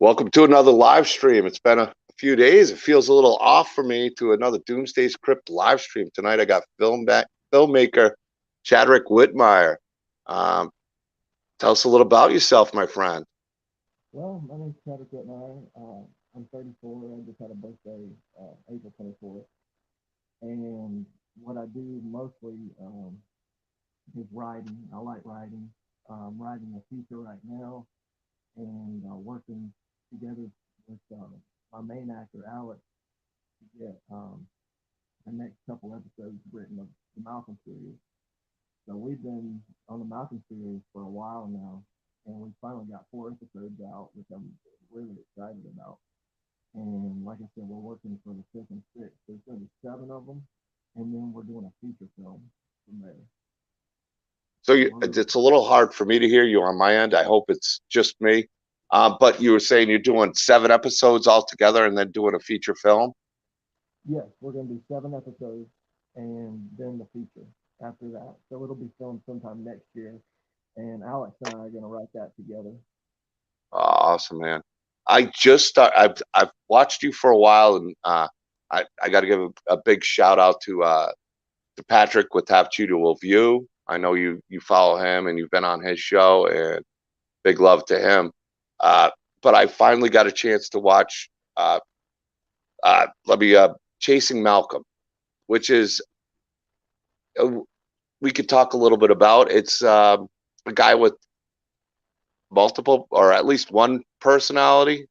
Welcome to another live stream. It's been a few days. It feels a little off for me to another Doomsday's Krypt live stream. Tonight I got filmmaker Chadwick Whitmire. Um, Tell us a little about yourself, my friend. Well, my name's Travis Whitmire. I'm 34. I just had a birthday April 24th. And what I do mostly is writing. I like writing. Writing a feature right now and working together with my main actor, Alex, to get the next couple episodes written of the Malcolm series. So we've been on the Malcolm series for a while now, and we finally got 4 episodes out, which I'm really excited about. And like I said, we're working for the fifth and sixth. There's going to be 7 of them, and then we're doing a feature film from there. So So we're really, it's a little hard for me to hear you on my end. I hope it's just me. But you were saying you're doing 7 episodes altogether and then doing a feature film. yes, we're going to do 7 episodes, and then the feature after that. So it'll be filmed sometime next year, and Alex and I are going to write that together. Awesome, man. I just start. I've watched you for a while, and I got to give a big shout out to Patrick with Tap Tutorial View. I know you follow him and you've been on his show, and big love to him. Uh, but I finally got a chance to watch uh, let me Chasing Malcolm, which is we could talk a little bit about. It's a guy with multiple or at least one personality.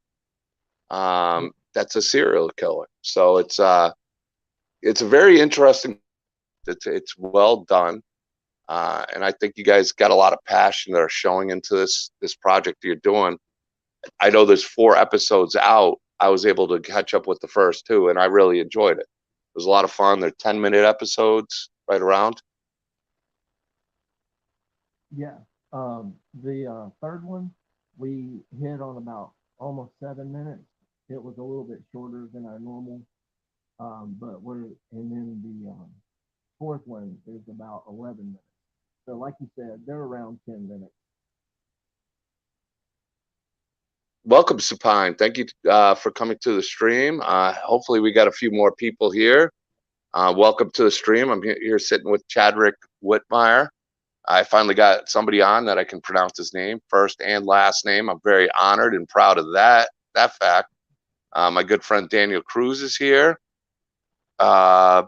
That's a serial killer. So it's a very interesting. It's well done. And I think you guys got a lot of passion that are showing into this project you're doing. I know there's 4 episodes out. I was able to catch up with the first 2, and I really enjoyed it. It was a lot of fun. They're 10-minute episodes, right around. Yeah. The third one, we hit on about almost 7 minutes. It was a little bit shorter than our normal, but and then the fourth one is about 11 minutes. So, like you said, they're around 10 minutes. Welcome, Supine. Thank you for coming to the stream. Hopefully, we got a few more people here. Welcome to the stream. I'm here sitting with Chadwick Whitmire. I finally got somebody on that I can pronounce his name, first and last name. I'm very honored and proud of that fact. My good friend Daniel Cruz is here. Uh,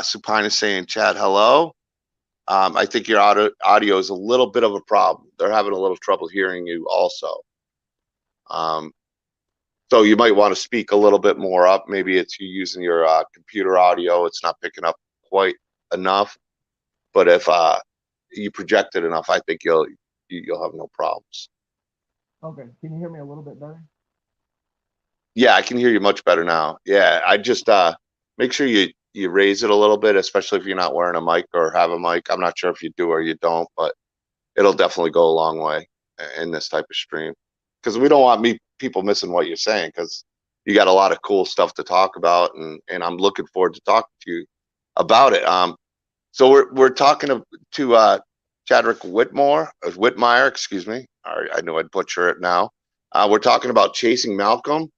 Supine is saying, Chad, hello. I think your audio is a little bit of a problem. They're having a little trouble hearing you also. Um, so you might want to speak a little bit more up. Maybe it's you using your computer audio. It's not picking up quite enough. But if you project it enough, I think you'll have no problems. Okay. Can you hear me a little bit better? Yeah, I can hear you much better now. Yeah, I just make sure you raise it a little bit, especially if you're not wearing a mic or have a mic. I'm not sure if you do or you don't, but it'll definitely go a long way in this type of stream because we don't want people missing what you're saying because you got a lot of cool stuff to talk about, and I'm looking forward to talking to you about it. So we're talking to Chadwick Whitmire, excuse me. I knew I'd butcher it now. We're talking about Chasing Malcolm,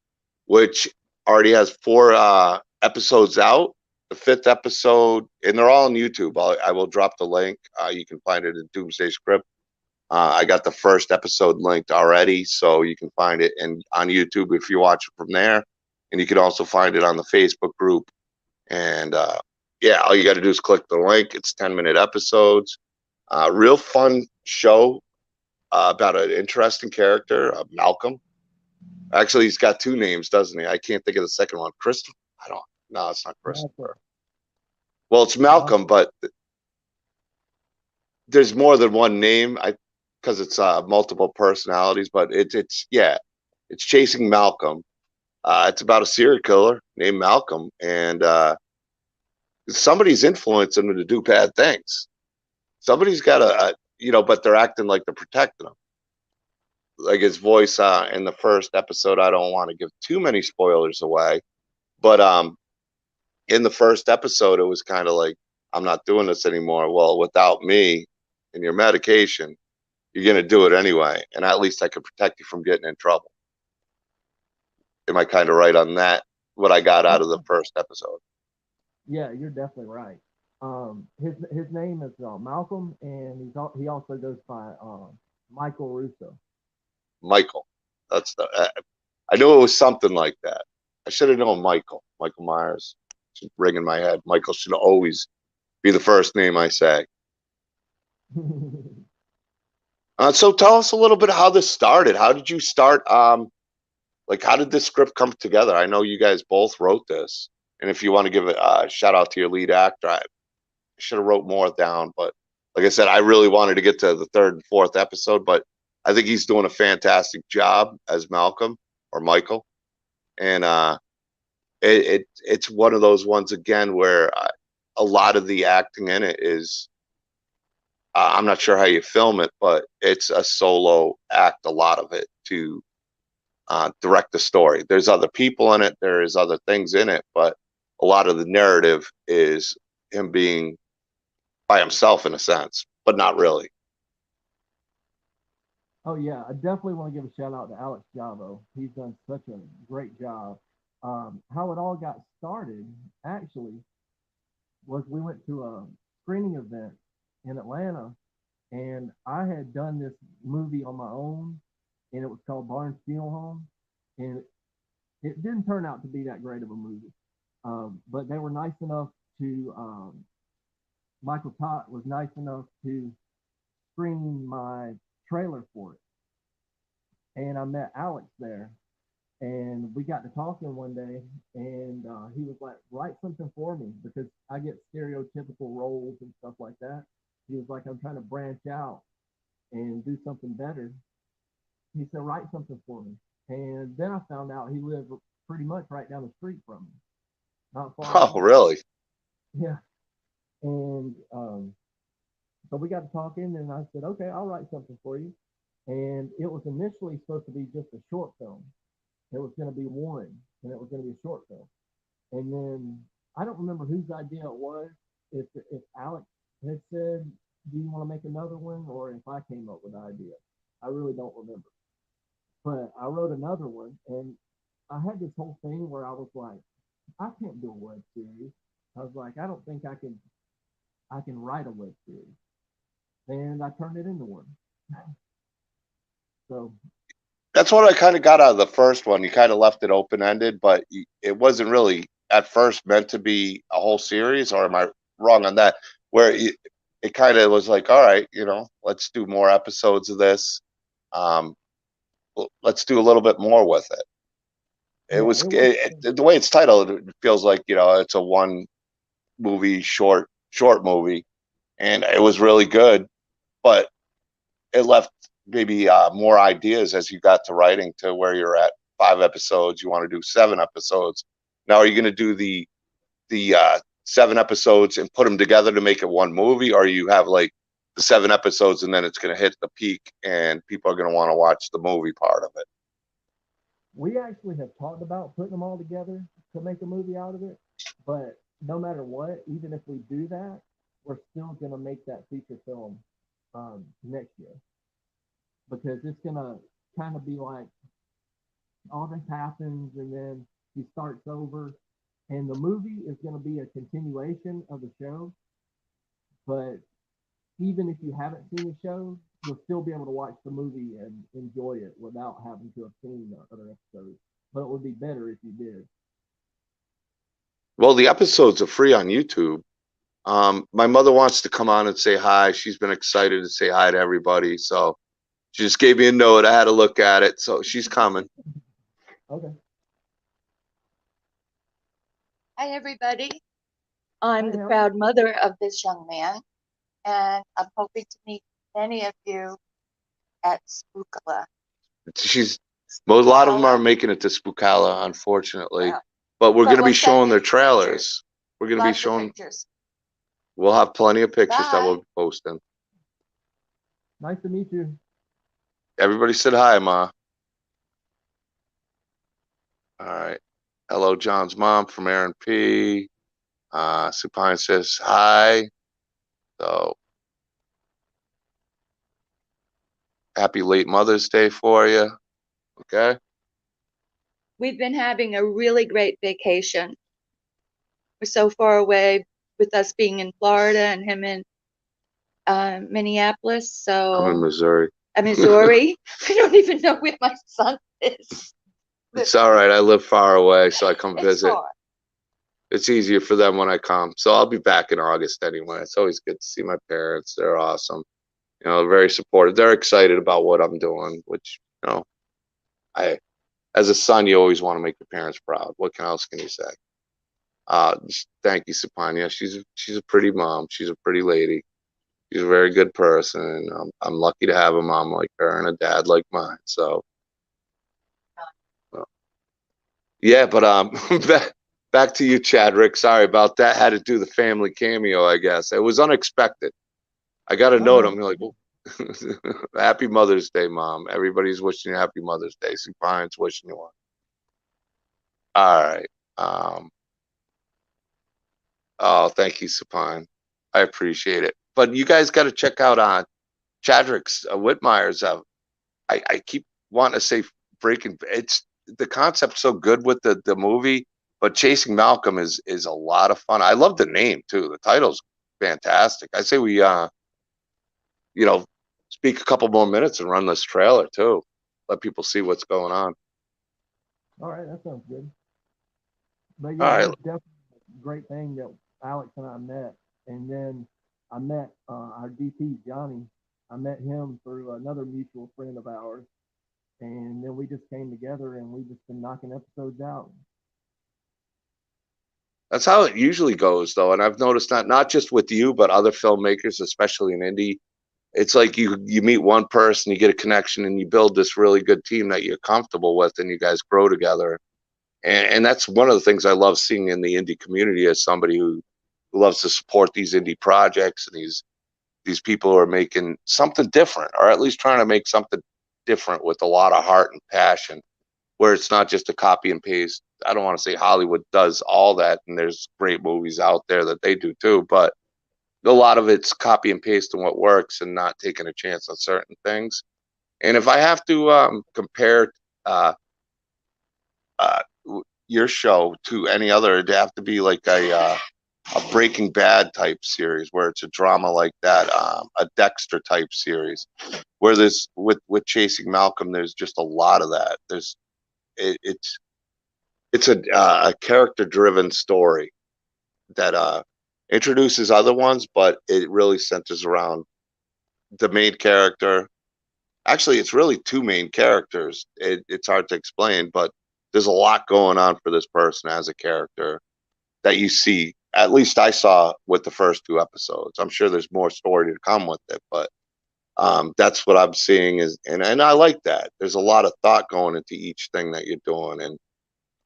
which already has 4 episodes out. The 5th episode, and they're all on YouTube. I will drop the link. You can find it in Doomsday Script. I got the first episode linked already, so you can find it on YouTube if you watch it from there, and you can also find it on the Facebook group. And yeah, all you got to do is click the link. It's 10-minute episodes. Real fun show about an interesting character, Malcolm. Actually, he's got 2 names, doesn't he? I can't think of the second one. Christopher? I don't. No, it's not Malcolm. Christopher. Well, it's Malcolm, Malcolm. but there's more than one name. Because it's multiple personalities, but it's yeah, it's Chasing Malcolm. It's about a serial killer named Malcolm, and somebody's influencing him to do bad things. Somebody's got but they're acting like they're protecting him. Like his voice in the first episode, I don't want to give too many spoilers away, but in the first episode, it was kind of like, I'm not doing this anymore. Well, without me and your medication, you're going to do it anyway. And at least I could protect you from getting in trouble. Am I kind of right on that? What I got out of the Oh, first episode? yeah, you're definitely right. His name is Malcolm, and he also goes by Michael Russo. Michael. That's the. I knew it was something like that. I should have known Michael. Michael Myers. Should ring in my head. Michael should always be the first name I say. So tell us a little bit how this started. How did you start? Like, how did this script come together? I know you guys both wrote this, and if you want to give a shout out to your lead actor, I should have wrote more down. But like I said, I really wanted to get to the third and fourth episode, but I think he's doing a fantastic job as Malcolm or Michael, and it's one of those ones again where a lot of the acting in it is. I'm not sure how you film it, but it's a solo act. A lot of it to direct the story. There's other people in it. There's other things in it, but a lot of the narrative is him being by himself in a sense, but not really. Oh yeah, I definitely want to give a shout out to Alex Javo. He's done such a great job. How it all got started actually was we went to a screening event in Atlanta, and I had done this movie on my own, and it was called Barnes Funeral Home, and it didn't turn out to be that great of a movie. But they were nice enough to Michael Todd was nice enough to screen my trailer for it, and I met Alex there, and we got to talking one day, and he was like, "Write something for me because I get stereotypical roles and stuff like that." He was like, "I'm trying to branch out and do something better." He said, "Write something for me," and then I found out he lived pretty much right down the street from me, not far at Oh, all. really? Yeah, and so we got to talking, and I said, "Okay, I'll write something for you." And it was initially supposed to be just a short film. It was going to be one, and it was going to be a short film. And then I don't remember whose idea it was. If Alex had said, "Do you want to make another one?" or if I came up with the idea, I really don't remember. But I wrote another one, and I had this whole thing where I was like, "I can't do a web series." I was like, "I don't think I can write a web series," and I turned it into one. So That's what I kind of got out of the first one. You kind of left it open ended, but it wasn't really at first meant to be a whole series, or am I wrong on that? Where it kind of was like, all right, let's do more episodes of this. Um, let's do a little bit more with it. It yeah, was it was. the way it's titled. It feels like it's a one movie short movie, and it was really good. But it left maybe more ideas as you got to writing to where you're at 5 episodes. You want to do 7 episodes. Now, are you going to do the 7 episodes and put them together to make it one movie, or you have like the 7 episodes and then it's going to hit the peak and people are going to want to watch the movie part of it? We actually have talked about putting them all together to make a movie out of it, but no matter what, even if we do that, we're still gonna make that feature film next year because it's gonna kind of be like all this happens and then he starts over, and the movie is gonna be a continuation of the show. But even if you haven't seen the show, you'll still be able to watch the movie and enjoy it without having to have seen the other episodes. But it would be better if you did. Well, the episodes are free on YouTube. My mother wants to come on and say hi. She's been excited to say hi to everybody. So she just gave me a note. I had to look at it. So she's coming. Okay. Hi, everybody. I'm Hi, the Helen. proud mother of this young man, and I'm hoping to meet many of you at Spookala. She's Well, a lot of them Spookala. are making it to Spookala, unfortunately. Yeah. But we're But going to be we'll send showing you their pictures. trailers. We're going to be Lots of showing. pictures. We'll have plenty of pictures that Bye. we'll be posting. Nice to meet you. Everybody said hi, Ma. All right. Hello, John's mom from Aaron P. Supine says hi. So happy late Mother's Day for you. Okay. We've been having a really great vacation. We're so far away with us being in Florida and him in Minneapolis. I'm in So, Missouri. Missouri. I don't even know where my son is. It's all right. I live far away, so I come It's visit. far. It's easier for them when I come. So I'll be back in August anyway. It's always good to see my parents. They're awesome. You know, very supportive. They're excited about what I'm doing, which, you know, I, as a son, you always want to make your parents proud. What else can you say? Just thank you, Sapanya. She's a pretty mom. She's a pretty lady. She's a very good person. I'm lucky to have a mom like her and a dad like mine. So, yeah, but back to you, Chadrick. Sorry about that. Had to do the family cameo, I guess. It was unexpected. I got a No, note. no. I'm like, Happy Mother's Day, Mom. Everybody's wishing you Happy Mother's Day. Supine's wishing you one. All right. Oh, thank you, Supine. I appreciate it. But you guys got to check out on Chadrick's Whitmire's. I keep wanting to say Breaking. It's the concept's so good with the movie, but Chasing Malcolm is a lot of fun. I love the name too. The title's fantastic. I say we you know, speak a couple more minutes and run this trailer too. Let people see what's going on. All right, that sounds good. But All yeah, right. it's definitely a great thing that Alex and I met, and then I met our DP Johnny. I met him through another mutual friend of ours, and then we just came together and we just been knocking episodes out. That's how it usually goes, though, and I've noticed that not just with you, but other filmmakers, especially in indie. It's like you meet one person, you get a connection, and you build this really good team that you're comfortable with, and you guys grow together. And that's one of the things I love seeing in the indie community as somebody who loves to support these indie projects and these people who are making something different, or at least trying to make something different with a lot of heart and passion, where it's not just a copy and paste. I don't want to say Hollywood does all that, and there's great movies out there that they do too, but a lot of it's copy and paste and what works and not taking a chance on certain things. And if I have to compare uh, uh, your show to any other, it'd have to be like a Breaking Bad type series where it's a drama like that, a Dexter type series where there's with Chasing Malcolm. There's just a lot of that. It's a character driven story that introduces other ones, but it really centers around the main character. Actually, it's really two main characters. It's hard to explain, but there's a lot going on for this person as a character that you see. At least I saw with the first two episodes. I'm sure there's more story to come with it, but that's what I'm seeing and I like that. There's a lot of thought going into each thing that you're doing,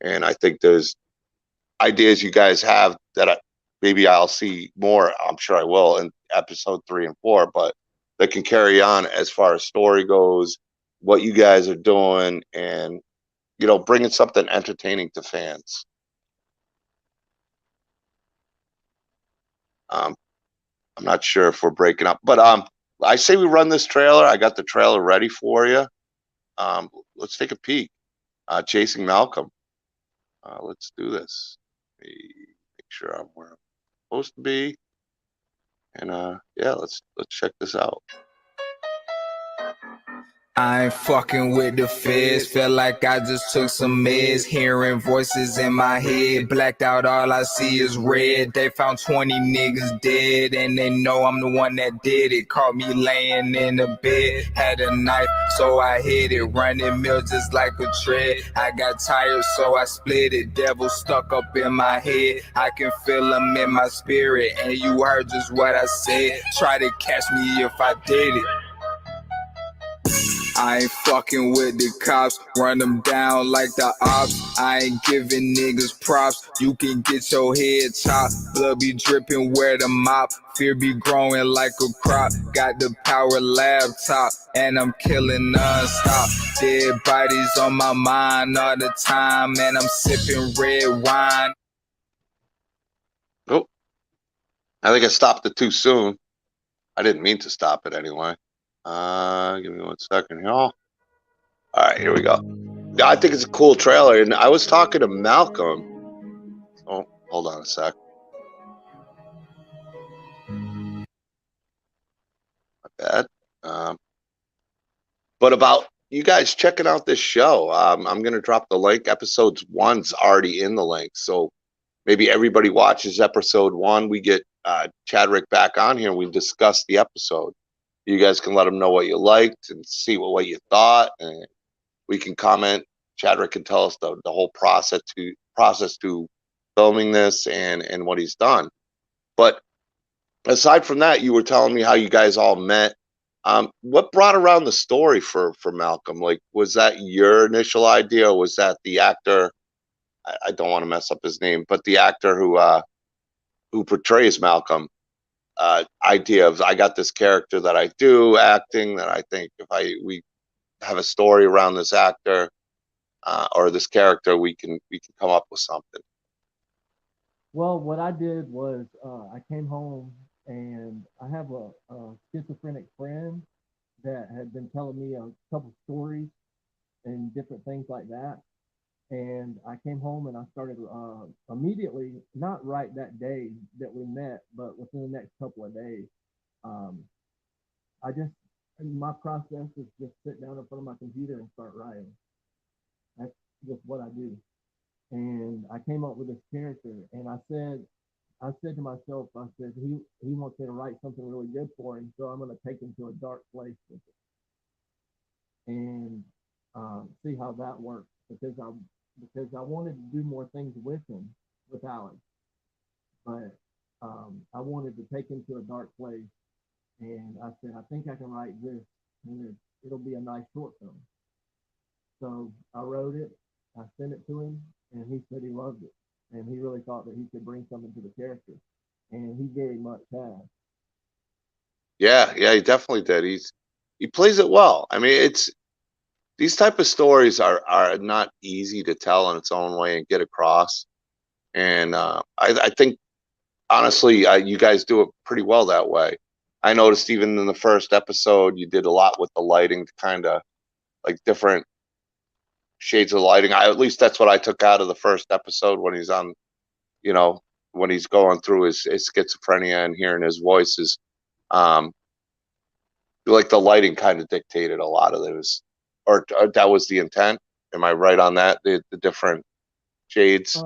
and I think there's ideas you guys have that maybe I'll see more. I'm sure I will in episode 3 and 4, but that can carry on as far as story goes, what you guys are doing, and bringing something entertaining to fans. Um, I'm not sure if we're breaking up, but I say we run this trailer. I got the trailer ready for you. Let's take a peek. Chasing Malcolm. Let's do this. Let me make sure I'm where I'm supposed to be. And yeah, let's check this out. I ain't fucking with the feds. Felt like I just took some meds. Hearing voices in my head. Blacked out, all I see is red. They found 20 niggas dead, and they know I'm the one that did it. Caught me laying in the bed. Had a knife, so I hit it. Running mill just like a tread. I got tired, so I split it. Devil stuck up in my head. I can feel them in my spirit. And you heard just what I said. Try to catch me if I did it. I ain't fucking with the cops, run them down like the ops. I ain't giving niggas props, you can get your head chopped. Blood be dripping where the mop, fear be growing like a crop. Got the power laptop, and I'm killing non-stop. Dead bodies on my mind all the time, and I'm sipping red wine. Oh, I think I stopped it too soon. I didn't mean to stop it anyway. Give me 1 second here. All right, here we go. Yeah, I think it's a cool trailer, and I was talking to Malcolm. Oh, hold on a sec. My bad. But about you guys checking out this show. I'm gonna drop the link. Episode 1's already in the link, so maybe everybody watches episode 1. We get Chadwick back on here, and we discuss the episode. You guys can let him know what you liked and see what you thought, and we can comment. Chadwick can tell us the whole process to filming this and what he's done. But aside from that, you were telling me how you guys all met. What brought around the story for Malcolm? Like, was that your initial idea, or was that the actor? I don't want to mess up his name, but the actor who portrays Malcolm, idea of, I got this character that I do acting that I think if we have a story around this actor or this character, we can come up with something. Well, what I did was I came home and I have a schizophrenic friend that had been telling me a couple stories and different things like that. And I came home and I started immediately, not right that day that we met, but within the next couple of days. I just, my process is just sit down in front of my computer and start writing. That's just what I do. And I came up with this character, and I said to myself, I said, he wants me to write something really good for him, so I'm going to take him to a dark place with it and see how that works, because I wanted to do more things with him, with Alex, but I wanted to take him to a dark place, and I said, I think I can write this, and it'll be a nice short film. So I wrote it, I sent it to him, and he said he loved it, and he really thought that he could bring something to the character, and he very much has. Yeah, he definitely did. He plays it well. I mean, these type of stories are not easy to tell in its own way and get across. And I think honestly, you guys do it pretty well that way. I noticed even in the first episode, you did a lot with the lighting, to kind of like different shades of lighting. At least that's what I took out of the first episode when he's on, when he's going through his schizophrenia and hearing his voices. Like the lighting kind of dictated a lot of those, or that was the intent. Am I right on that? The different shades.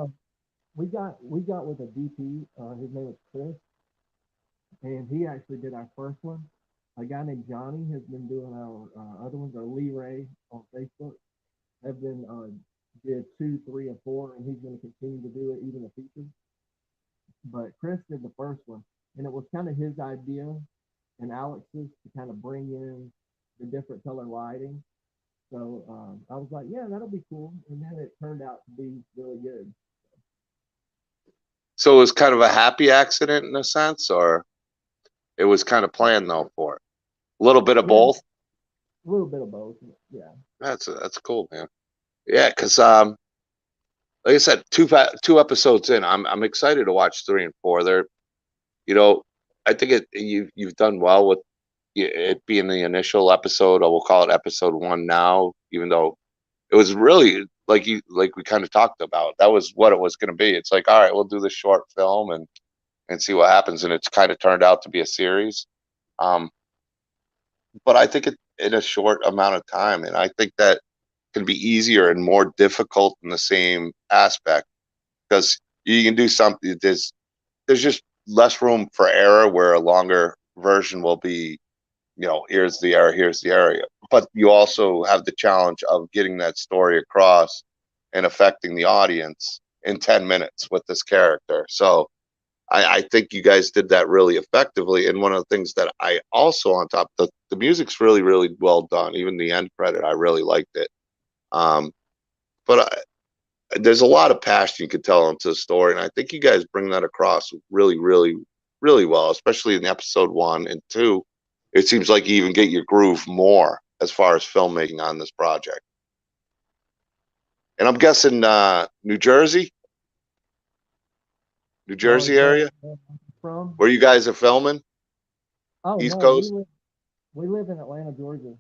We got with a DP. His name is Chris, and he actually did our first one. A guy named Johnny has been doing our other ones. Or Lee Ray on Facebook have been did 2, 3, and 4, and he's going to continue to do it, even the features. But Chris did the first one, and it was kind of his idea and Alex's to kind of bring in the different color lighting. So I was like, yeah, that'll be cool. And then it turned out to be really good. So it was kind of a happy accident in a sense, or it was kind of planned though for it. A little bit of both. A little bit of both, yeah. That's cool, man. Yeah, because like I said, two episodes in, I'm excited to watch 3 and 4. They're, I think you've done well with it being the initial episode, or we'll call it episode 1 now, even though it was really like we kind of talked about. That was what it was going to be. It's like, all right, we'll do this short film and see what happens, and it's kind of turned out to be a series. But I think in a short amount of time, and I think that can be easier and more difficult in the same aspect, because you can do something. There's just less room for error, where a longer version will be, here's the area. But you also have the challenge of getting that story across and affecting the audience in 10 minutes with this character. So I think you guys did that really effectively. And one of the things that I also, on top, the music's really, really well done. Even the end credit, I really liked it. But there's a lot of passion you could tell into the story, and I think you guys bring that across really, really, really well, especially in episode 1 and 2. It seems like you even get your groove more as far as filmmaking on this project. And I'm guessing New Jersey area, where you guys are filming. Oh East no, Coast. we live in Atlanta, Georgia.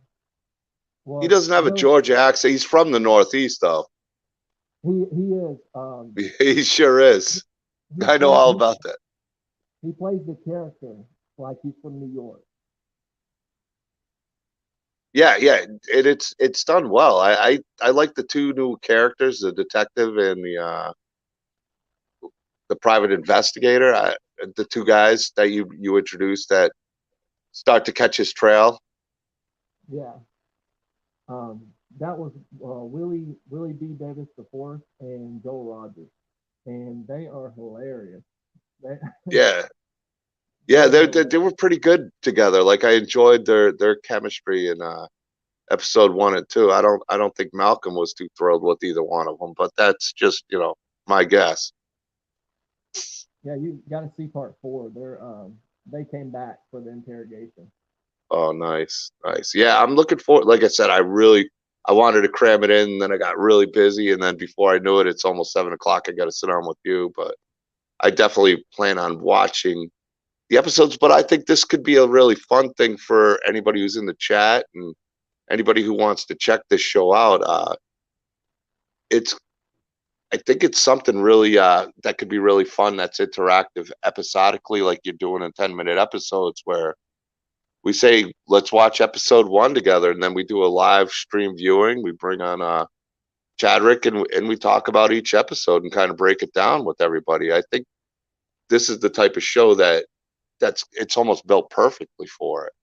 He Well, doesn't have a Will, Georgia accent. He's from the Northeast, though. he is. He sure is. He I know plays all he, about that. he plays the character like he's from New York. Yeah, yeah, it's done well. I like the two new characters, the detective and the private investigator. The two guys that you introduced that start to catch his trail. Yeah. Um, that was Willie B. Davis the fourth and Joel Rogers, and they are hilarious. They Yeah, they yeah, are they hilarious. were pretty good together. Like I enjoyed their chemistry in episode 1 and 2. I don't think Malcolm was too thrilled with either one of them, but that's just my guess. Yeah, you got to see part four. They came back for the interrogation. Oh, nice, nice. Yeah, I'm looking forward. Like I said, I wanted to cram it in, and then I got really busy, and then before I knew it, it's almost 7 o'clock. I got to sit down with you, but I definitely plan on watching the episodes. But I think this could be a really fun thing for anybody who's in the chat and anybody who wants to check this show out. It's I think it's something really that could be really fun. That's interactive episodically, like you're doing in 10-minute episodes, where we say let's watch episode 1 together, and then we do a live stream viewing. We bring on Chadrick, and we talk about each episode and kind of break it down with everybody. I think this is the type of show it's almost built perfectly for it.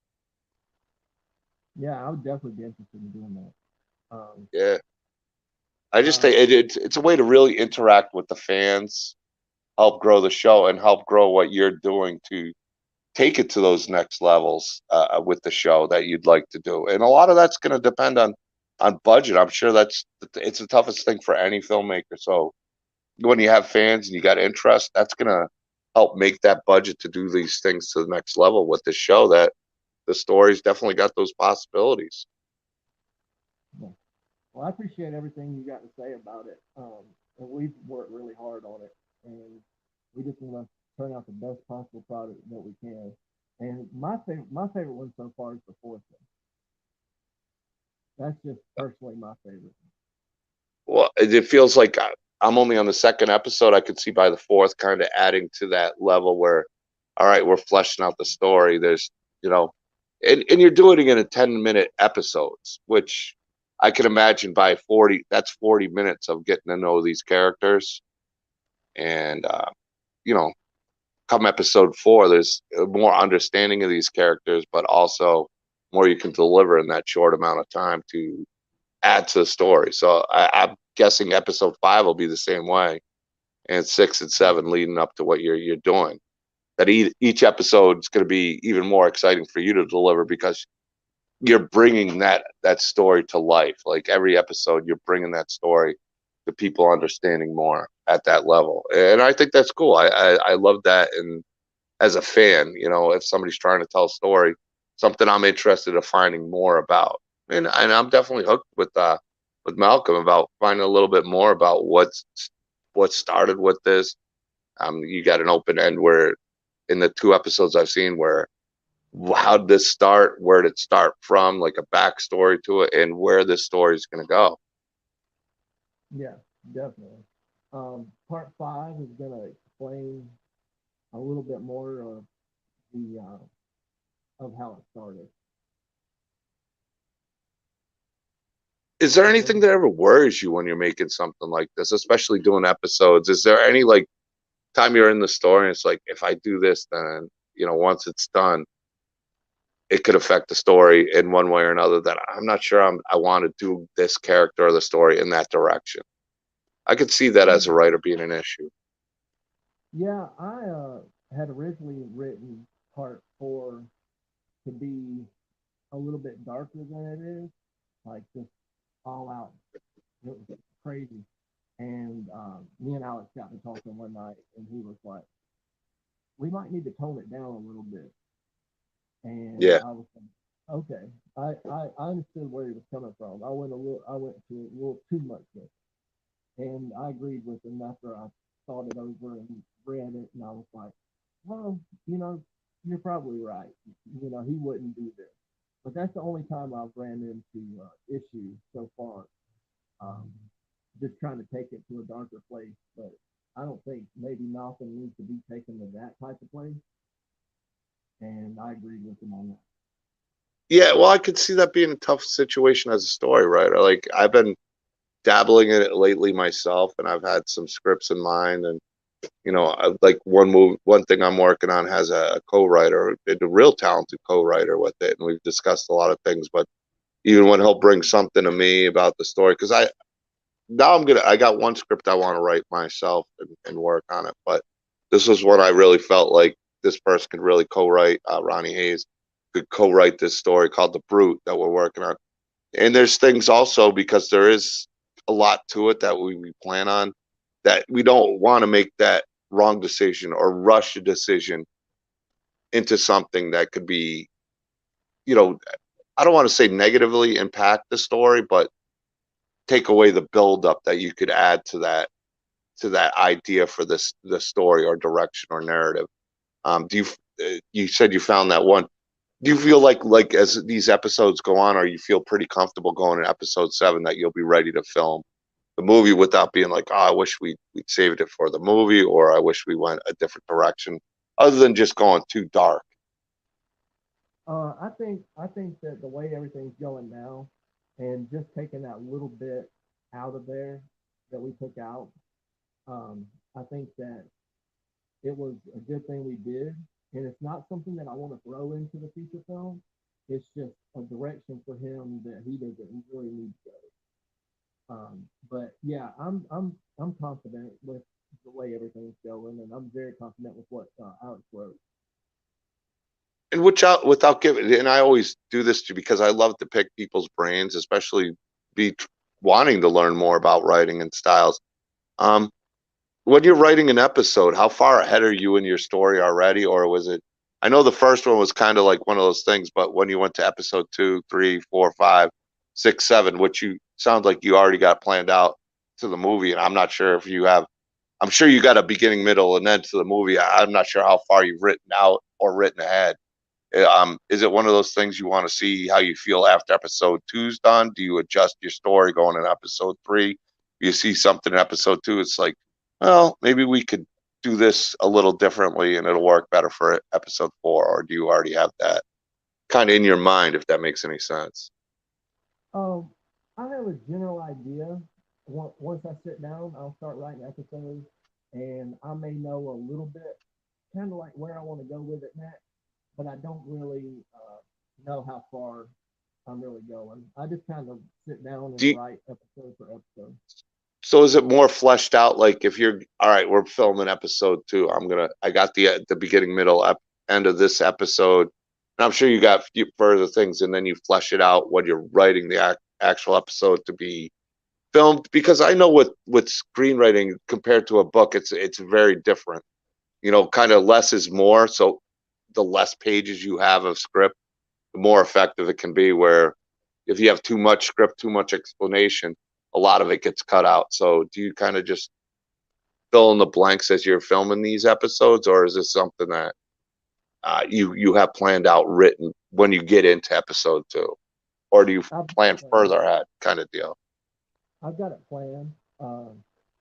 Yeah, I would definitely be interested in doing that. Yeah, I just Uh, think it's a way to really interact with the fans, help grow the show, and help grow what you're doing to take it to those next levels with the show that you'd like to do. And a lot of that's going to depend on budget. I'm sure it's the toughest thing for any filmmaker. So when you have fans and you got interest, that's going to help make that budget to do these things to the next level with the show. That the story's definitely got those possibilities. yeah. Well, I appreciate everything you got to say about it. And we've worked really hard on it, and we just want to turn out the best possible product that we can. And my favorite one so far is the fourth one. That's just personally my favorite. Well, it feels like I'm only on the second episode. I could see by the fourth kind of adding to that level where, all right, we're fleshing out the story. There's, you know, and you're doing it in 10-minute episodes, which I can imagine by 40, that's 40 minutes of getting to know these characters. And, you know, come episode 4, there's more understanding of these characters, but also more you can deliver in that short amount of time to add to the story. So I'm guessing episode 5 will be the same way, and 6 and 7 leading up to what you're doing. That each episode is going to be even more exciting for you to deliver because you're bringing that story to life. Like every episode, you're bringing that story to people understanding more at that level, and I think that's cool. I love that, and as a fan, if somebody's trying to tell a story, something I'm interested in finding more about. And I'm definitely hooked with Malcolm about finding a little bit more about what started with this. You got an open end where in the 2 episodes I've seen where how did this start, where did it start from, like a backstory to it, and where this story is going to go. Yeah, definitely. Part five is going to explain a little bit more of the of how it started. Is there anything that ever worries you when you're making something like this, especially doing episodes? Is there any like time you're in the story and it's like, if I do this, then once it's done, it could affect the story in one way or another, that I'm not sure I want to do this character or the story in that direction? I could see that as a writer being an issue. Yeah, I had originally written part four to be a little bit darker than it is, like just all out. It was crazy. And me and Alex got to talking one night, and he was like, "We might need to tone it down a little bit." And Yeah, I was like, "Okay." I understood where he was coming from. I went to a little too much with it, and I agreed with him after I thought it over and read it, and I was like, "Well, you're probably right. He wouldn't do this." but that's the only time I've ran into issues so far. Um, just trying to take it to a darker place, but I don't think maybe Malcolm needs to be taken to that type of place. And I agree with him on that. Yeah, well, I could see that being a tough situation as a story writer. Like I've been dabbling in it lately myself, and I've had some scripts in mind, and like one thing I'm working on has a co-writer, a real talented co-writer with it, and we've discussed a lot of things. But even when he'll bring something to me about the story, because I got one script I want to write myself and work on it, but this was one I really felt like this person could really co-write. Ronnie Hayes could co-write this story called The Brute that we're working on. And there's things also, because there is a lot to it that we plan on, that we don't want to make that wrong decision or rush a decision into something that could be, you know, I don't want to say negatively impact the story, but take away the buildup that you could add to that idea for the story or direction or narrative. Do you said you found that one? Do you feel like as these episodes go on, or you feel pretty comfortable going to episode 7 that you'll be ready to film the movie without being like, oh, I wish we'd saved it for the movie, or I wish we went a different direction, other than just going too dark? I think that the way everything's going now, and just taking that little bit out of there that we took out, I think that it was a good thing we did, and it's not something that I want to throw into the feature film. It's just a direction for him that he doesn't really need to go. But yeah, I'm confident with the way everything's going, and I'm very confident with what Alex wrote. And which out without giving, and I always do this too because I love to pick people's brains, especially be wanting to learn more about writing and styles. Um, when you're writing an episode, how far ahead are you in your story already, or was it? I know the first one was kind of like one of those things, but when you went to episode 2, 3, 4, 5, 6, 7, which you sound like you already got planned out to the movie, and I'm not sure if you have. I'm sure you got a beginning, middle, and end to the movie. I'm not sure how far you've written out or written ahead. Is it one of those things you want to see how you feel after episode two's done? Do you adjust your story going in episode 3? You see something in episode 2, it's like, well, maybe we could do this a little differently and it'll work better for episode 4, or do you already have that kind of in your mind, if that makes any sense? Um, I have a general idea. Once I sit down, I'll start writing episodes, and I may know a little bit, kind of like where I want to go with it next, but I don't really know how far I'm really going. I just kind of sit down Do and you, write episode for episode. so is it more fleshed out? Like if you're all right, we're filming episode 2. I got the beginning, middle, end of this episode, and I'm sure you got further things, and then you flesh it out when you're writing the actual episode to be filmed. Because I know with screenwriting compared to a book, it's very different. Kind of less is more. So the less pages you have of script, the more effective it can be. Where if you have too much script, too much explanation, a lot of it gets cut out. So do you kind of just fill in the blanks as you're filming these episodes, or is this something that you have planned out, written when you get into episode 2, or do you I've plan further ahead, kind of deal? I've got it planned.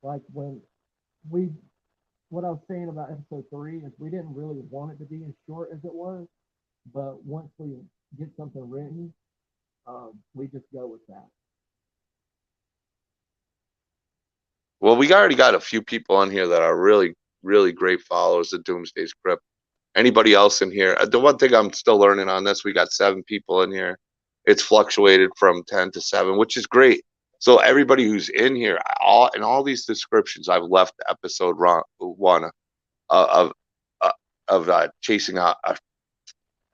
Like we, what I was saying about episode 3 is we didn't really want it to be as short as it was, but once we get something written, we just go with that. Well, we already got a few people on here that are really, really great followers of Doomsday's Krypt. Anybody else in here? The one thing I'm still learning on this, we got 7 people in here. It's fluctuated from 10 to 7, which is great. So everybody who's in here, all these descriptions, I've left episode 1 of chasing out.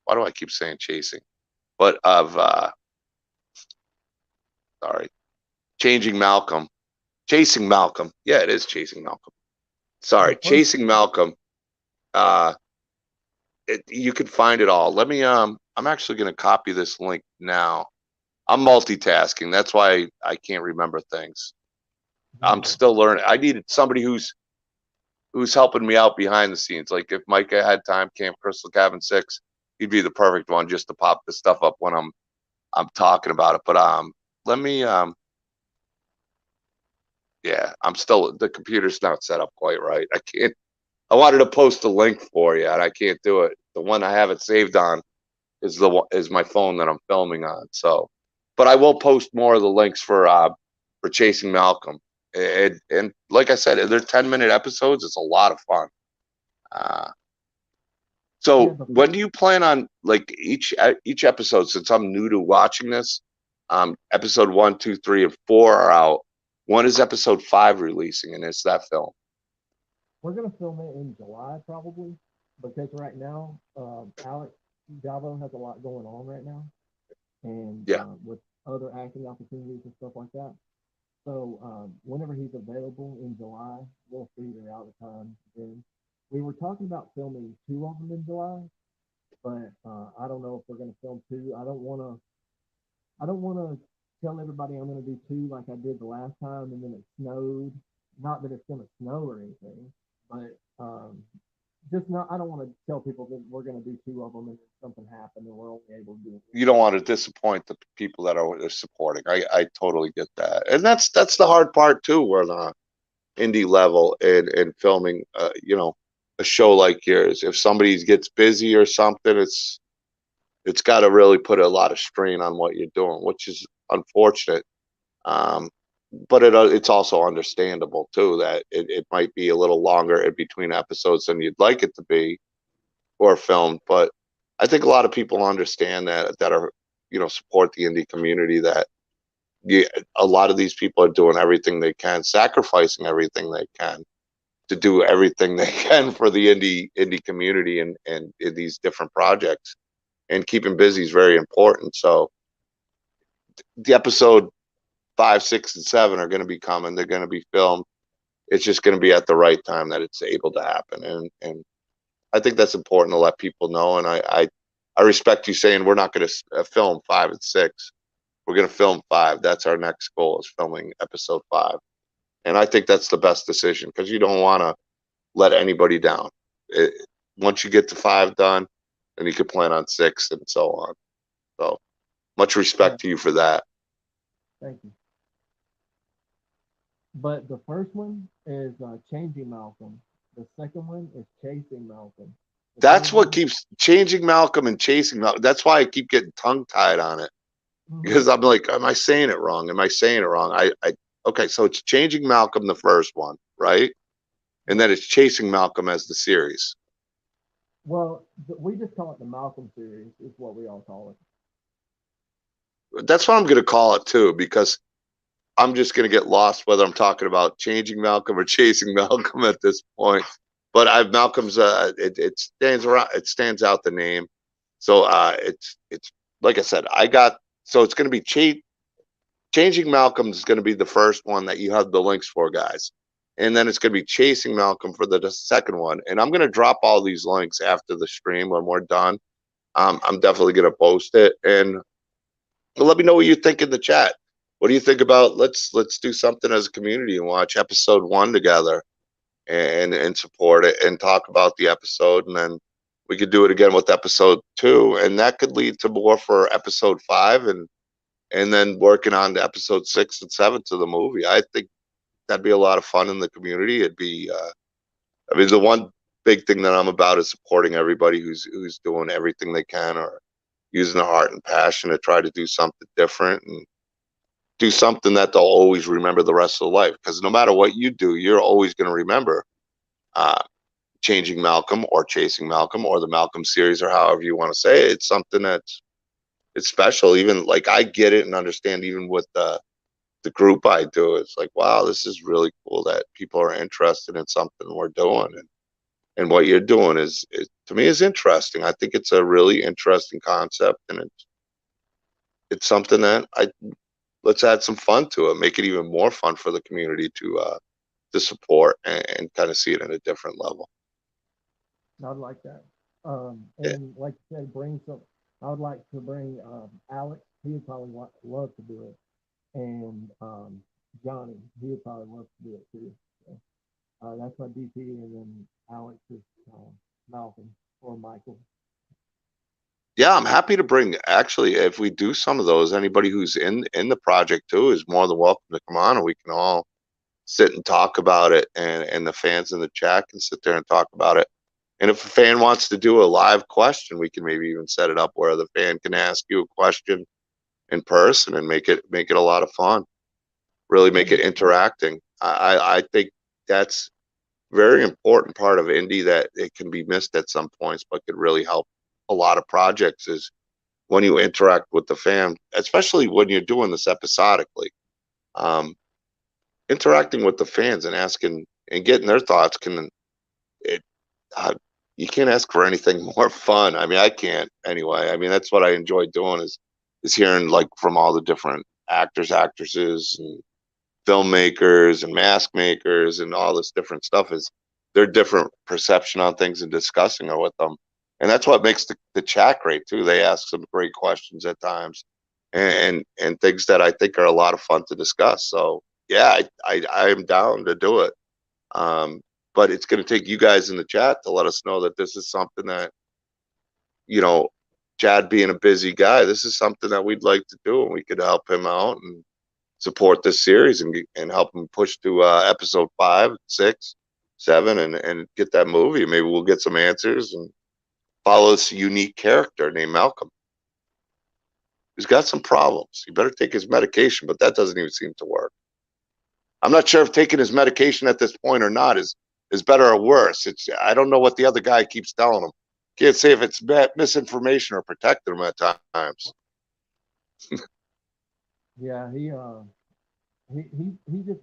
Why do I keep saying chasing? But of sorry, changing Malcolm, chasing Malcolm. Yeah, it is chasing Malcolm. Sorry, The first, chasing Malcolm. Uh, you can find it all. Let me. I'm actually going to copy this link now. I'm multitasking. That's why I can't remember things. I'm still learning. I needed somebody who's helping me out behind the scenes. Like if Micah had time, Camp Crystal Cabin 6, he'd be the perfect one just to pop the stuff up when I'm I'm talking about it. But let me yeah, I'm still, the computer's not set up quite right. I can't. I wanted to post a link for you, and I can't do it. The one I have it saved on is my phone that I'm filming on. So, but I will post more of the links for Chasing Malcolm. And like I said, they're 10-minute episodes. It's a lot of fun. Uh, Yeah, so the when do you plan on, like, each episode? Since I'm new to watching this, episode 1, 2, 3, and 4 are out. When is episode 5 releasing, and is that film? we're gonna film it in July probably because right now, Alex Javo has a lot going on right now, and Yeah. with other acting opportunities and stuff like that. So whenever he's available in July, we'll figure out the time then. We were talking about filming two of them in July, but I don't know if we're gonna film two. I don't wanna tell everybody I'm gonna do two like I did the last time, and then it snowed. Not that it's gonna snow or anything, but just not. I don't want to tell people that we're gonna do two of them and then something happened and we're only able to do You don't want to disappoint the people that are supporting. I totally get that, and that's the hard part too. We're on a indie level and filming, a show like yours. If somebody gets busy or something, it's got to really put a lot of strain on what you're doing, which is unfortunate. Um, but it's also understandable too that it might be a little longer in between episodes than you'd like it to be or filmed. But I think a lot of people understand that are support the indie community, that you, a lot of these people are doing everything they can, sacrificing everything they can to do everything they can for the indie community and in these different projects. And keeping busy is very important. So the episode 5, 6, and 7 are going to be coming. They're going to be filmed. It's just going to be at the right time that it's able to happen. And I think that's important to let people know. And I respect you saying we're not going to film 5 and 6. We're going to film 5. That's our next goal, is filming episode 5. And I think that's the best decision, because you don't want to let anybody down. It, Once you get to 5 done, then you can plan on 6 and so on. So much it. respect to you for that. Thank you. But the first one is changing Malcolm. The second one is chasing Malcolm. The That's third what one, keeps changing Malcolm and chasing Malcolm. That's why I keep getting tongue tied on it, mhm. because I'm like, am I saying it wrong? Am I saying it wrong? Okay, so it's changing Malcolm, the first one, right? And Yeah. then it's chasing Malcolm as the series. Well, we just call it the Malcolm series, is what we all call it. That's what I'm going to call it too, because I'm just going to get lost whether I'm talking about changing Malcolm or chasing Malcolm at this point. But I've Malcolm's it stands around, it stands out the name. So it's like I said, I got, so it's going to be changing Malcolm is going to be the first one that you have the links for, guys. And then it's going to be chasing Malcolm for the second one. And I'm going to drop all these links after the stream when we're done. I'm definitely going to post it, and let me know what you think in the chat. What do you think about, let's do something as a community and watch episode 1 together and support it and talk about the episode, and then we could do it again with episode 2, and that could lead to more for episode 5, and then working on the episode 6 and 7 to the movie. I think that'd be a lot of fun in the community. It'd be I mean, the one big thing that I'm about is supporting everybody who's doing everything they can, or using their heart and passion to try to do something different and do something that they'll always remember the rest of their life. Because no matter what you do, you're always going to remember uh, changing Malcolm or chasing Malcolm or the Malcolm series, or however you want to say it. It's something that's, it's special. Even like, I get it and understand, even with the group I do, it's like, wow, this is really cool that people are interested in something we're doing. And what you're doing to me is interesting. I think it's a really interesting concept, and it's something that let's add some fun to it, make it even more fun for the community to support, and kind of see it in a different level. I'd like that. Yeah. And like you said, bring some. I would like to bring Alex. He would probably love to do it, and Johnny. He would probably love to do it too. So, that's my DP, and then Alex is Malcolm or Michael. Yeah, I'm happy to bring. Actually, if we do some of those, anybody who's in the project too is more than welcome to come on, and we can all sit and talk about it, and the fans in the chat can sit there and talk about it. And if a fan wants to do a live question, we can maybe even set it up where the fan can ask you a question in person and make it a lot of fun. Really make it interacting. I think that's very important part of indie that it can be missed at some points, but could really help a lot of projects is when you interact with the fan, especially when you're doing this episodically. Um, Interacting with the fans and asking and getting their thoughts can it uh, you can't ask for anything more fun. I mean, I can't anyway. I mean, that's what I enjoy doing is hearing like from all the different actors, actresses, and filmmakers and mask makers and all this different stuff is their different perception on things and discussing it with them. And that's what makes the chat great too. They ask some great questions at times and things that I think are a lot of fun to discuss. So yeah, I am down to do it. Um, but it's going to take you guys in the chat to let us know that this is something that, you know, Chad being a busy guy, this is something that we'd like to do and we could help him out and support this series and help him push to episode 5, 6, 7 and get that movie. Maybe we'll get some answers and follow this unique character named Malcolm. He's got some problems. He better take his medication, but that doesn't even seem to work. I'm not sure if taking his medication at this point or not is better or worse. It's I don't know what the other guy keeps telling him. Can't say if it's misinformation or protecting him at times. Yeah, he just.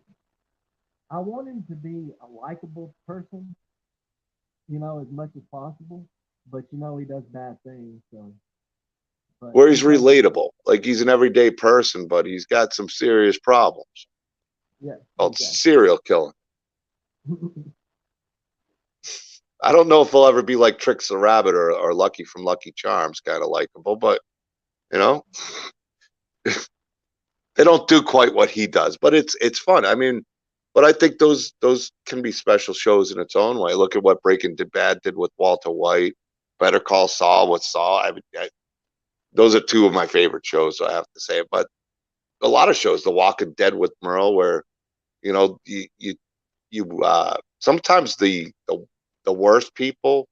I want him to be a likable person, as much as possible. But he does bad things. So, but Where he's relatable, like he's an everyday person, but he's got some serious problems. Yeah, Called exactly. serial killing. I don't know if he'll ever be like Trix the Rabbit or Lucky from Lucky Charms, kind of likable, but you know, they don't do quite what he does. But it's fun. I mean, but I think those can be special shows in its own way. Look at what Breaking Bad did with Walter White. Better Call Saul with Saul. Those are two of my favorite shows, I have to say. But a lot of shows, The Walking Dead with Merle, where you sometimes the worst people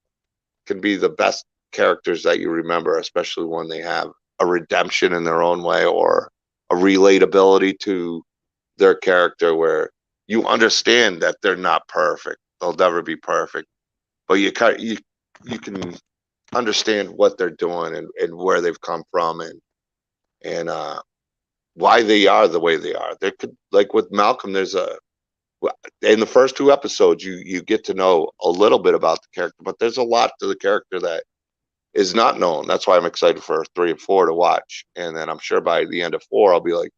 can be the best characters that you remember, especially when they have a redemption in their own way or a relatability to their character where you understand that they're not perfect. They'll never be perfect, but you can understand what they're doing and where they've come from and why they are the way they are. There could like with Malcolm, there's a in the first 2 episodes you get to know a little bit about the character, but there's a lot to the character that is not known. That's why I'm excited for 3 and 4 to watch. And then I'm sure by the end of 4, I'll be like,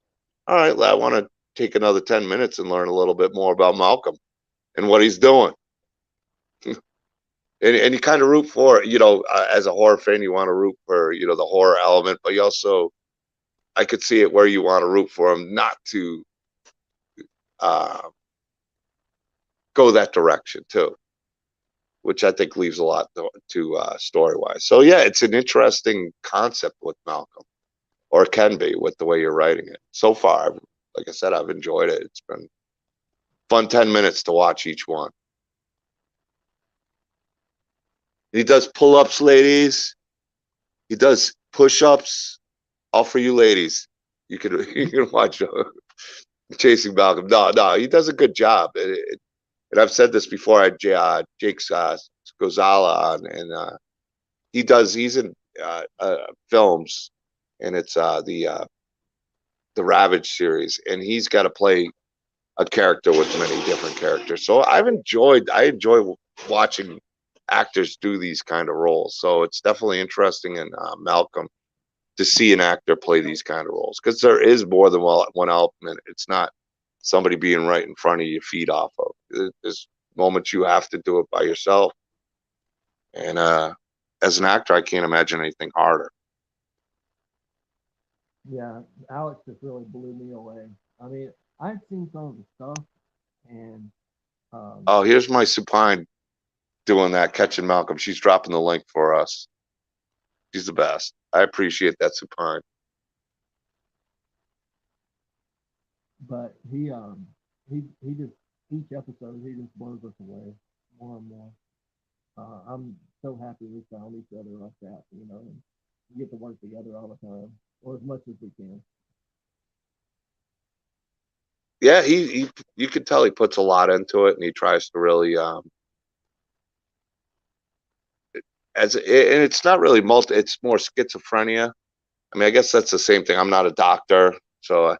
all right, I want to take another 10 minutes and learn a little bit more about Malcolm and what he's doing. And you kind of root for, as a horror fan, you want to root for, the horror element, but you also, I could see it where you want to root for him not to uh, go that direction too, which I think leaves a lot to story wise. So yeah, it's an interesting concept with Malcolm, or it can be with the way you're writing it. So far, like I said, I've enjoyed it. It's been fun 10 minutes to watch each one. He does pull-ups, ladies. He does push-ups. All for you ladies. You can watch Chasing Malcolm. No, he does a good job. And I've said this before. I had Jake Gozala on, and he's in films, and it's the Ravage series, and he's got to play a character with many different characters. So I enjoy watching actors do these kind of roles. So it's definitely interesting in Malcolm to see an actor play these kind of roles because there is more than one element. It's not somebody being right in front of you, feed off of. There's moments you have to do it by yourself. And as an actor, I can't imagine anything harder. Yeah, Alex just really blew me away. I mean, I've seen some of the stuff, and Oh, here's my supine doing that, catching Malcolm. She's dropping the link for us. She's the best. I appreciate that, Supine. But he just each episode he just blows us away more and more. I'm so happy we found each other like that, you know, and we get to work together all the time, or as much as we can. Yeah, he you can tell he puts a lot into it, and he tries to really and it's not really multi. It's more schizophrenia. I mean, I guess that's the same thing. I'm not a doctor, so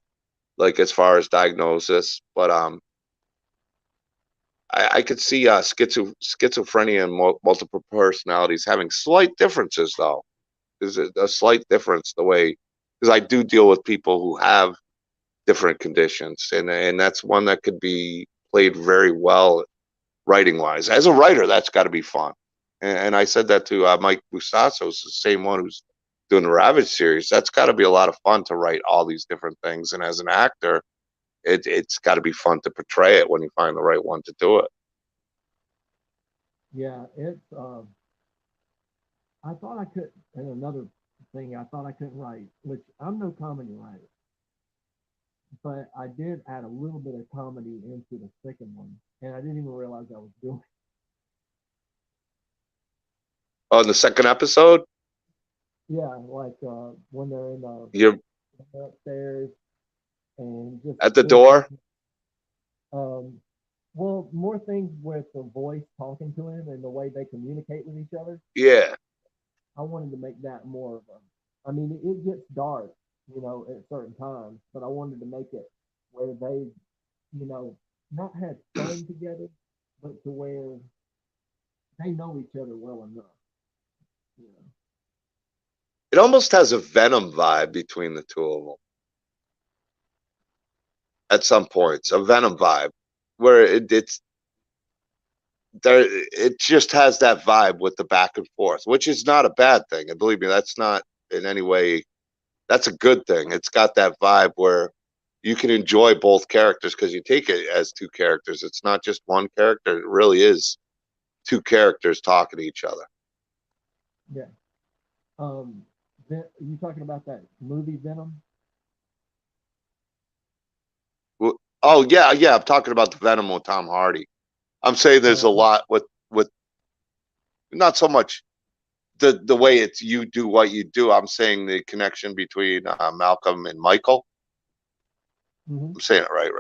like as far as diagnosis, but I could see schizophrenia and multiple personalities having slight differences, though. There's a slight difference the way, because I do deal with people who have different conditions, and that's one that could be played very well writing wise. As a writer, that's got to be fun. And I said that to Mike Busasso's, the same one who's doing the Ravage series. That's got to be a lot of fun to write all these different things. And as an actor, it's got to be fun to portray it when you find the right one to do it. Yeah, it's. I thought I could, and another thing, I thought I couldn't write, which I'm no comedy writer, but I did add a little bit of comedy into the second one, and I didn't even realize I was doing. On the second episode, Yeah, like when you're they're upstairs and just at the more door. um, well, more things with the voice talking to him and the way they communicate with each other. Yeah. I wanted to make that more of a. I mean, it gets dark, you know, at certain times, but I wanted to make it where they, you know, not have fun together, but to where they know each other well enough, you know. It almost has a Venom vibe between the two of them at some points, a Venom vibe, where it's there. It just has that vibe with the back and forth, which is not a bad thing. And believe me, that's not in any way. That's a good thing. It's got that vibe where you can enjoy both characters because you take it as two characters. It's not just one character. It really is two characters talking to each other. Yeah. Um, you talking about that movie Venom? Oh yeah, yeah. I'm talking about the Venom with Tom Hardy. I'm saying there's a Oh, lot with not so much the way it's you do what you do. I'm saying the connection between Malcolm and Michael. mm-hmm. I'm saying it right.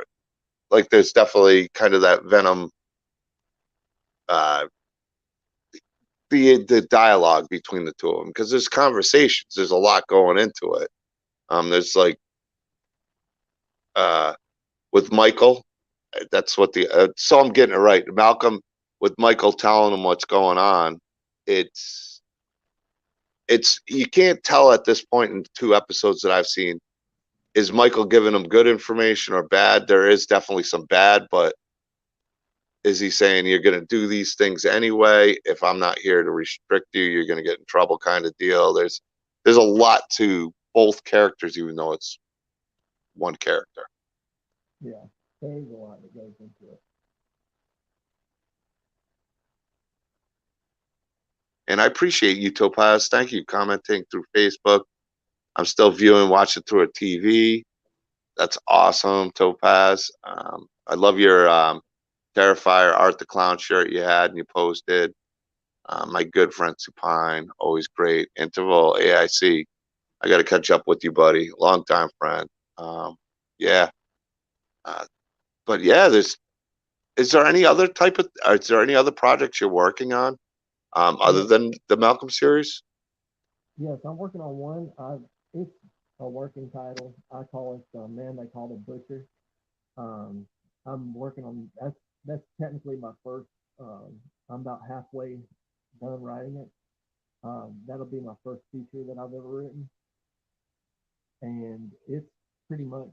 Like there's definitely kind of that Venom, uh, the dialogue between the two of them because there's conversations. There's a lot going into it. There's like uh, with Michael. That's what the so I'm getting it right. Malcolm with Michael telling him what's going on. It's it's you can't tell at this point in two episodes that I've seen, is Michael giving him good information or bad? There is definitely some bad, but is he saying you're going to do these things anyway? If I'm not here to restrict you, you're going to get in trouble, kind of deal. There's a lot to both characters, even though it's one character. Yeah, there's a lot that goes into it. And I appreciate you, Topaz. Thank you, commenting through Facebook. I'm still viewing, watching through a TV. That's awesome, Topaz. I love your Terrifier Art the Clown shirt you had and you posted. My good friend Supine, always great. Interval AIC. I got to catch up with you, buddy. Long time friend. Yeah. Uh, but yeah, is there any other type of, is there any other projects you're working on other Yeah, than the Malcolm series? yes, I'm working on one. It's a working title. I call it Man They Call the Butcher. Um, I'm working on that's technically my first. I'm about halfway done writing it. That'll be my first feature that I've ever written, and it's pretty much.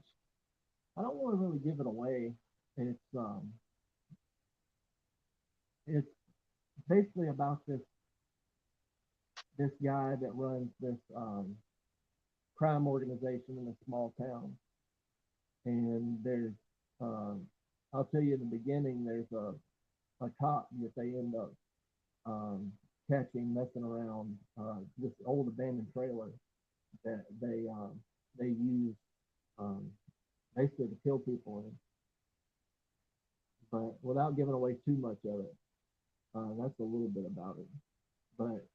I don't want to really give it away. It's basically about this guy that runs this crime organization in a small town, and there's um, I'll tell you in the beginning there's a cop that they end up um, catching messing around this old abandoned trailer that they use um, basically to kill people in, but without giving away too much of it. That's a little bit about it. But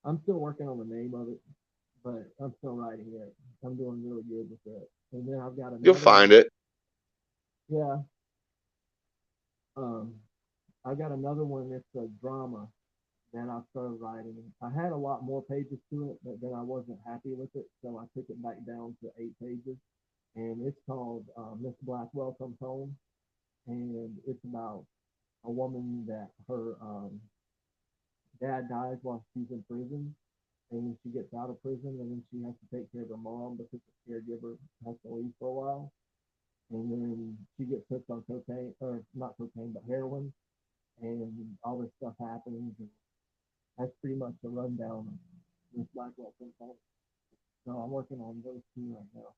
I'm still working on the name of it, but I'm still writing it. I'm doing really good with it. And then I've got You'll another find one. it. Yeah. Um, I got another one. It's a drama that I started writing. I had a lot more pages to it, but then I wasn't happy with it, so I took it back down to 8 pages. And it's called Miss Blackwell Comes Home, and it's about a woman that her dad dies while she's in prison, and then she gets out of prison, and then she has to take care of her mom because the caregiver has to leave for a while, and then she gets hooked on cocaine, or not cocaine, but heroin, and all this stuff happens, and that's pretty much the rundown of Miss Blackwell Comes Home. So I'm working on those two right now.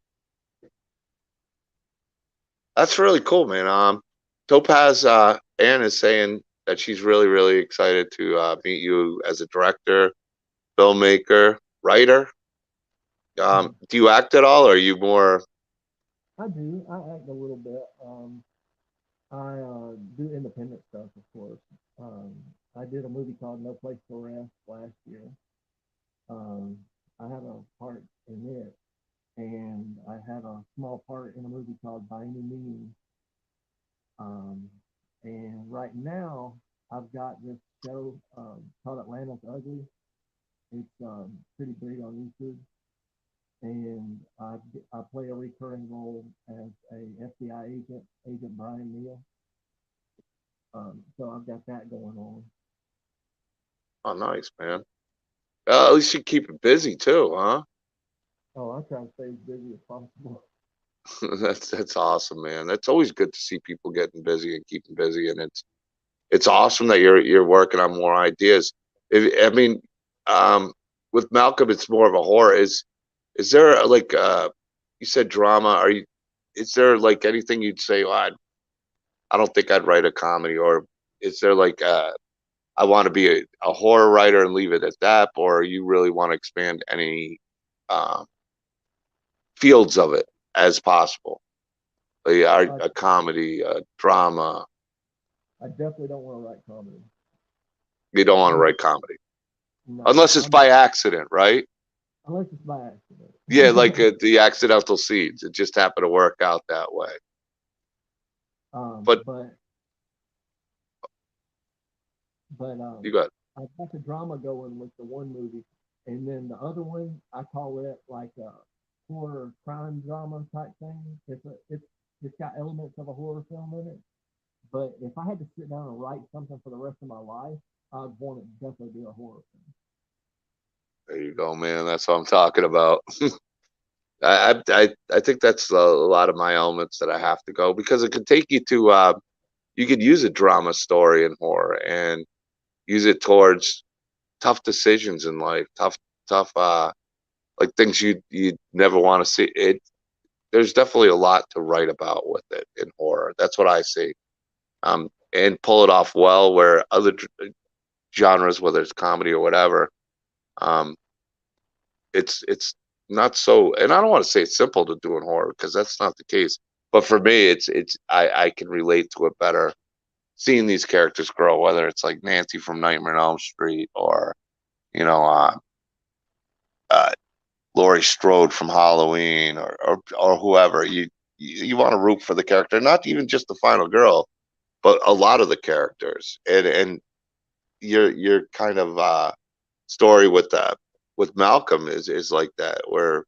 That's really cool, man. Topaz Ann is saying that she's really, really excited to meet you as a director, filmmaker, writer. Do you act at all, or are you more? I do. I act a little bit. I do independent stuff, of course. Um, I did a movie called No Place to Rest last year. Um, I had a part in it, and I had a small part in a movie called By Any Means. Um, and right now, I've got this show called Atlanta's Ugly. It's pretty big on YouTube, and I play a recurring role as a FBI agent, Agent Brian Neal. So I've got that going on. Oh, nice, man. At least you keep it busy too, huh? Oh, I try to stay as busy as possible. That's awesome, man. That's always good to see people getting busy and keeping busy, and it's awesome that you're working on more ideas. I mean, um, with Malcolm, it's more of a horror. Is there like you said drama? Are you? Is there like anything you'd say? Well, I don't think I'd write a comedy, or is there like I want to be a horror writer and leave it at that, or you really want to expand any um, fields of it as possible? Like I, a comedy, a drama. I definitely don't want to write comedy. You don't want to I'm write comedy no, unless it's by accident, right? unless it's by accident. Yeah, like the accidental seeds. It just happened to work out that way. um, But but but you got I've got the drama going with the one movie, and then the other one I call it like a horror crime drama type thing. It's got elements of a horror film in it. But if I had to sit down and write something for the rest of my life, I'd want it to definitely be a horror film. there you go, man. That's what I'm talking about. I think that's a lot of my elements that I have to go because it could take you to you could use a drama story in horror and use it towards tough decisions in life, tough like things you never want to see. There's definitely a lot to write about with it in horror. That's what I see. And pull it off well where other genres, whether it's comedy or whatever, um, it's not so. And I don't want to say it's simple to do in horror because that's not the case. But for me, it's I can relate to it better seeing these characters grow, whether it's like Nancy from Nightmare on Elm Street or you know uh, Laurie Strode from Halloween or whoever. You want to root for the character, not even just the final girl, but a lot of the characters. And your kind of story with Malcolm is like that, where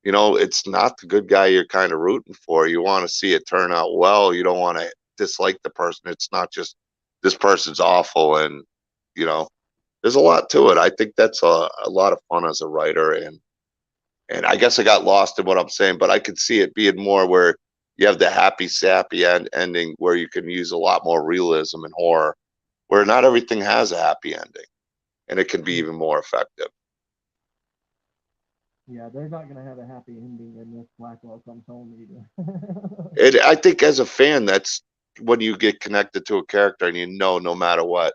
it's not the good guy you're kind of rooting for. You want to see it turn out well. You don't want to dislike the person. It's not just this person's awful, and you know, there's a lot to it. I think that's a lot of fun as a writer, and I guess I got lost in what I'm saying, but I could see it being more where you have the happy, sappy ending where you can use a lot more realism in horror, where not everything has a happy ending, and it can be even more effective. Yeah, they're not going to have a happy ending in this Blackwell Comes Home either. I think as a fan, that's when you get connected to a character and no matter what,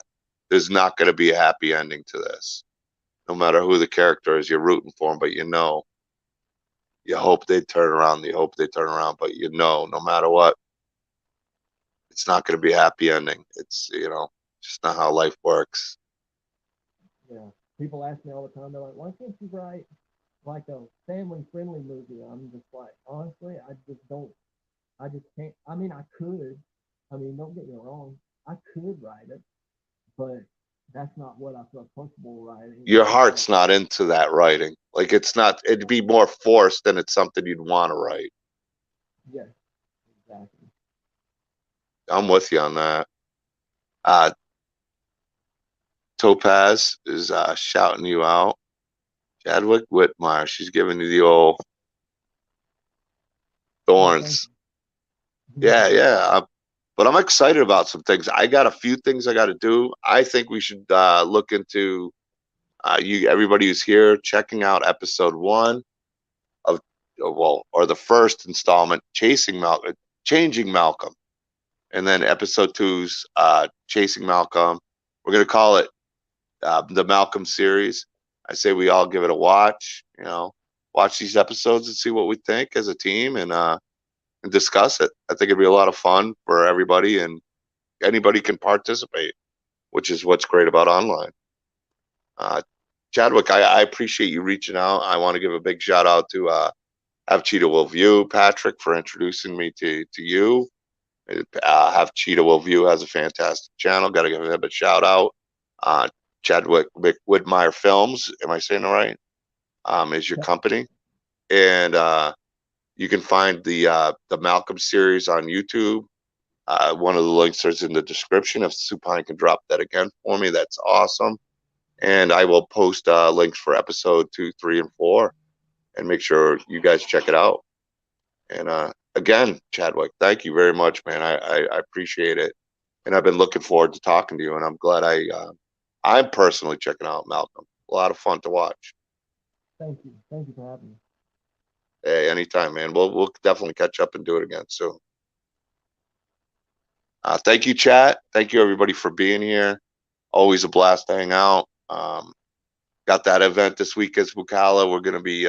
there's not going to be a happy ending to this. No matter who the character is, you're rooting for them, but you know, you hope they turn around. You hope they turn around, but you know, no matter what, it's not going to be a happy ending. It's, you know, just not how life works. Yeah. People ask me all the time, they're like, why can't you write like a family friendly movie? I'm just like, honestly, I just can't. I mean, I could. I mean, don't get me wrong, I could write it, but that's not what I feel comfortable writing. Your heart's not into that writing. Like, it's not, it'd be more forced than it's something you'd want to write. Yes, exactly. I'm with you on that. Uh, Topaz is shouting you out. Chadwick Whitmire, she's giving you the old thorns. Yeah, yeah. But I'm excited about some things. I got a few things I got to do. I think we should look into everybody who's here checking out episode 1 of or the first installment, Changing Malcolm, and then episode 2's Chasing Malcolm. We're gonna call it the Malcolm series. I say we all give it a watch. You know, watch these episodes and see what we think as a team, and discuss it. I think it'd be a lot of fun for everybody, and anybody can participate, which is what's great about online. Chadwick, I appreciate you reaching out. I want to give a big shout out to Have Cheetah Will View, Patrick, for introducing me to you. Have Cheetah Will View has a fantastic channel. Got to give him a shout out. Chadwick Whitmire Films, am I saying it right? Is your company, and you can find the Malcolm series on YouTube. One of the links is in the description. If Supine can drop that again for me, that's awesome. And I will post links for episode 2, 3, and 4, and make sure you guys check it out. And again, Chadwick, thank you very much, man. I appreciate it, and I've been looking forward to talking to you. And I'm glad I'm personally checking out Malcolm. A lot of fun to watch. Thank you. Thank you for having me. Hey, anytime, man. We'll definitely catch up and do it again soon. Thank you, chat. Thank you, everybody, for being here. Always a blast to hang out. Got that event this week at Spookala. We're going to be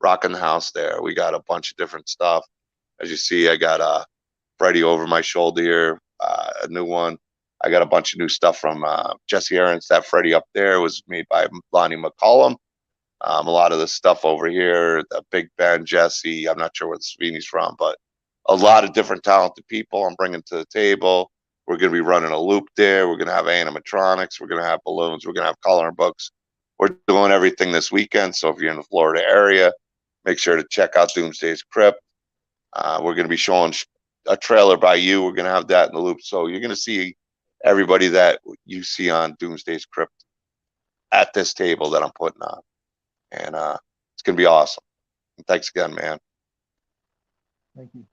rocking the house there. We got a bunch of different stuff. As you see, I got Freddie over my shoulder here, a new one. I got a bunch of new stuff from Jesse Aarons. That Freddie up there was made by Lonnie McCollum. A lot of the stuff over here, the Big Ben, Jesse, I'm not sure where the Sweeney's from, but a lot of different talented people I'm bringing to the table. We're going to be running a loop there. We're going to have animatronics. We're going to have balloons. We're going to have coloring books. We're doing everything this weekend. So if you're in the Florida area, make sure to check out Doomsday's Krypt. We're going to be showing a trailer by you. We're going to have that in the loop. So you're going to see everybody that you see on Doomsday's Krypt at this table that I'm putting on. And it's going to be awesome. And thanks again, man. Thank you.